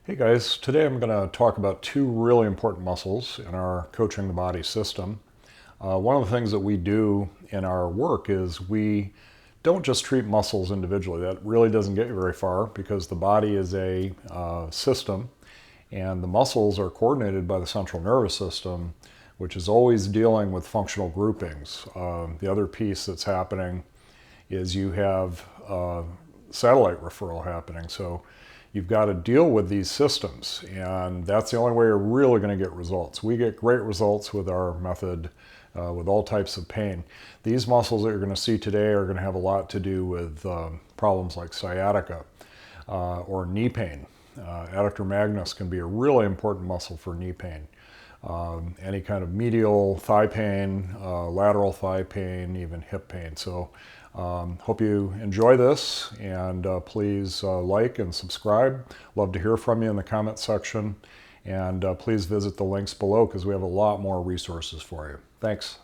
Hey guys, today I'm going to talk about two really important muscles in our Coaching the Body system. One of the things that we do in our work is we don't just treat muscles individually. That really doesn't get you very far because the body is a system and the muscles are coordinated by the central nervous system, which is always dealing with functional groupings. The other piece that's happening is you have satellite referral happening. So you've got to deal with these systems, and that's the only way you're really going to get results. We get great results with our method with all types of pain. These muscles that you're going to see today are going to have a lot to do with problems like sciatica or knee pain. Adductor Magnus can be a really important muscle for knee pain. Any kind of medial thigh pain, lateral thigh pain, even hip pain. So hope you enjoy this, and please like and subscribe. Love to hear from you in the comment section, and please visit the links below because we have a lot more resources for you. Thanks.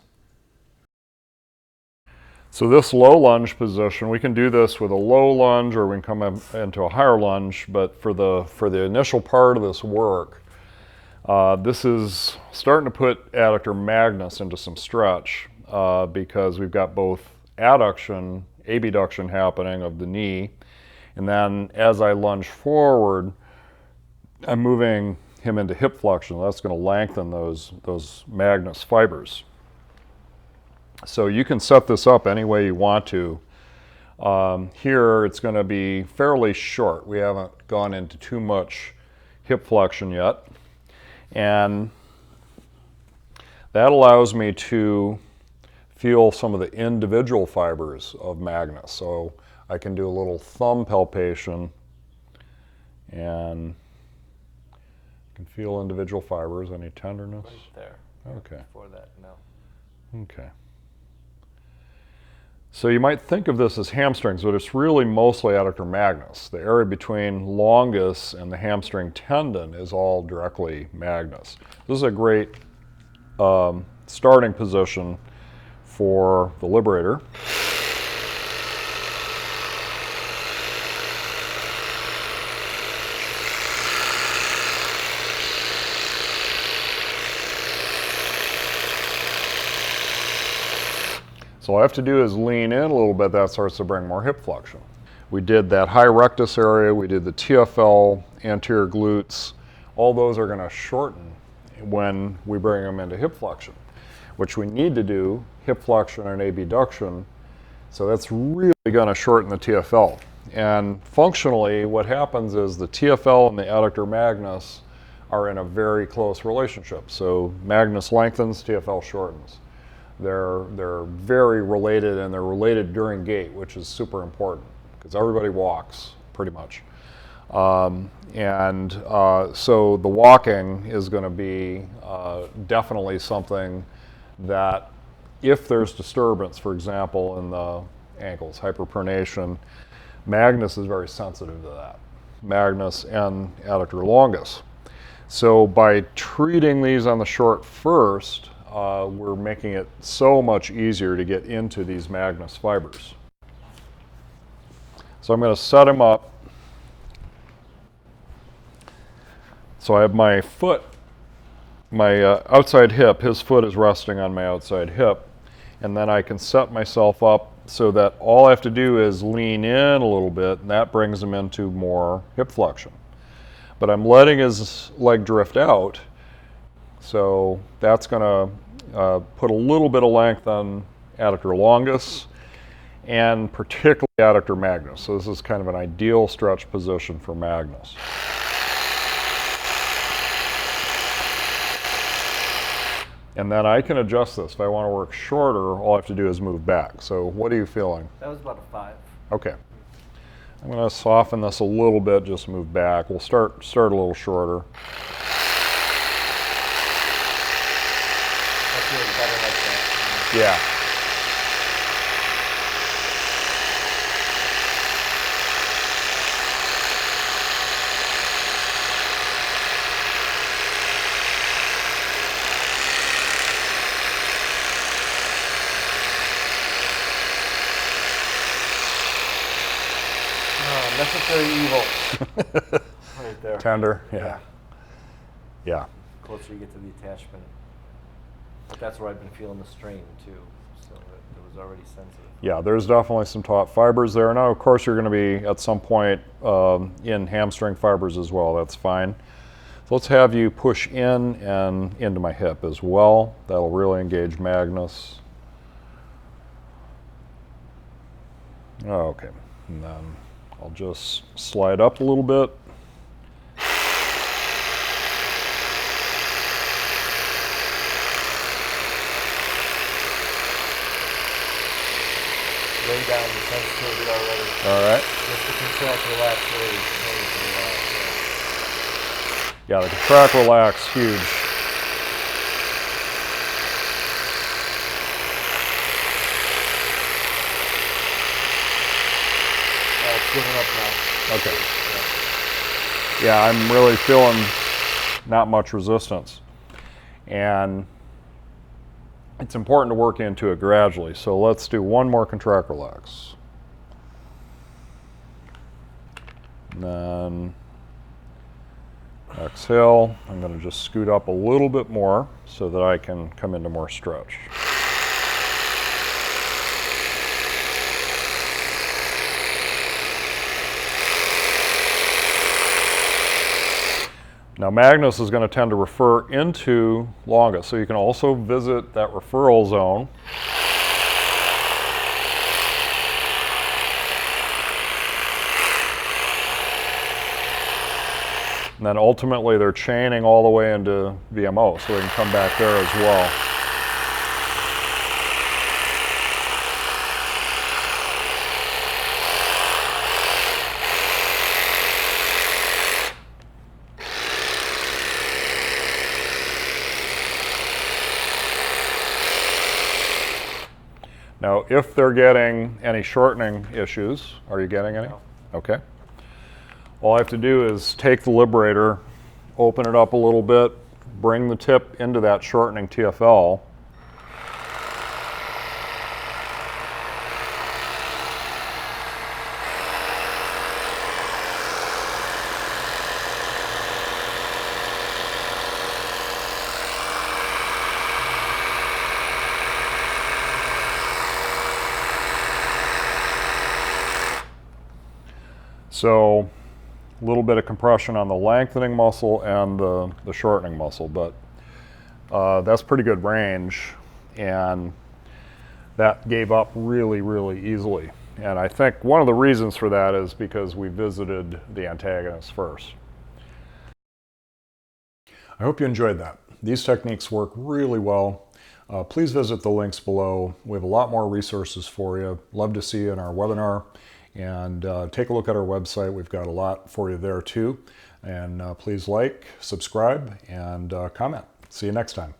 So this low lunge position, we can do this with a low lunge or we can come into a higher lunge, but for the initial part of this work, this is starting to put Adductor Magnus into some stretch because we've got both adduction, abduction happening of the knee, and then as I lunge forward, I'm moving him into hip flexion. That's going to lengthen those Magnus fibers. So you can set this up any way you want to. Here it's going to be fairly short. We haven't gone into too much hip flexion yet. And that allows me to feel some of the individual fibers of Magnus. So I can do a little thumb palpation and I can feel individual fibers. Any tenderness? Right there. Okay. Before that, no. Okay. So you might think of this as hamstrings, but it's really mostly adductor magnus. The area between longus and the hamstring tendon is all directly magnus. This is a great starting position for the liberator. So all I have to do is lean in a little bit. That starts to bring more hip flexion. We did that high rectus area. We did the TFL, anterior glutes. All those are going to shorten when we bring them into hip flexion, which we need to do, hip flexion and abduction. So that's really going to shorten the TFL. And functionally, what happens is the TFL and the adductor magnus are in a very close relationship. So magnus lengthens, TFL shortens. They're very related, and they're related during gait, which is super important because everybody walks pretty much. So the walking is going to be definitely something that if there's disturbance, for example, in the ankles, hyperpronation, Magnus is very sensitive to that. Magnus and adductor longus. So by treating these on the short first, we're making it so much easier to get into these Magnus fibers. So I'm going to set him up. So I have my foot, my outside hip, his foot is resting on my outside hip, and then I can set myself up so that all I have to do is lean in a little bit, and that brings him into more hip flexion. But I'm letting his leg drift out, so that's going to put a little bit of length on adductor longus and particularly adductor magnus. So this is kind of an ideal stretch position for Magnus. And then I can adjust this. If I want to work shorter, all I have to do is move back. So what are you feeling? That was about a 5. Okay. I'm going to soften this a little bit, just move back. We'll start a little shorter. That feels better like that. Yeah. Necessary evil. Right right there. Tender, yeah. Yeah. Closer you get to the attachment. But that's where I've been feeling the strain too. So it was already sensitive. Yeah, there's definitely some taut fibers there. Now, of course, you're going to be at some point in hamstring fibers as well. That's fine. So let's have you push in and into my hip as well. That'll really engage Magnus. Okay, and then I'll just slide up a little bit. Lay down the sensitivity already. All right. Just to contract, relax, release. Yeah, the contract, relax, huge. It's giving up now. Okay. Yeah, I'm really feeling not much resistance. And it's important to work into it gradually. So let's do one more contract, relax. And then exhale. I'm going to just scoot up a little bit more so that I can come into more stretch. Now, Magnus is going to tend to refer into longus, so you can also visit that referral zone. And then ultimately they're chaining all the way into VMO, so they can come back there as well. Now, if they're getting any shortening issues, are you getting any? No. Okay. All I have to do is take the liberator, open it up a little bit, bring the tip into that shortening TFL. So a little bit of compression on the lengthening muscle and the shortening muscle, but that's pretty good range, and that gave up really, really easily. And I think one of the reasons for that is because we visited the antagonist first. I hope you enjoyed that. These techniques work really well. Please visit the links below. We have a lot more resources for you. Love to see you in our webinar. And take a look at our website. We've got a lot for you there too. And please like, subscribe, and comment. See you next time.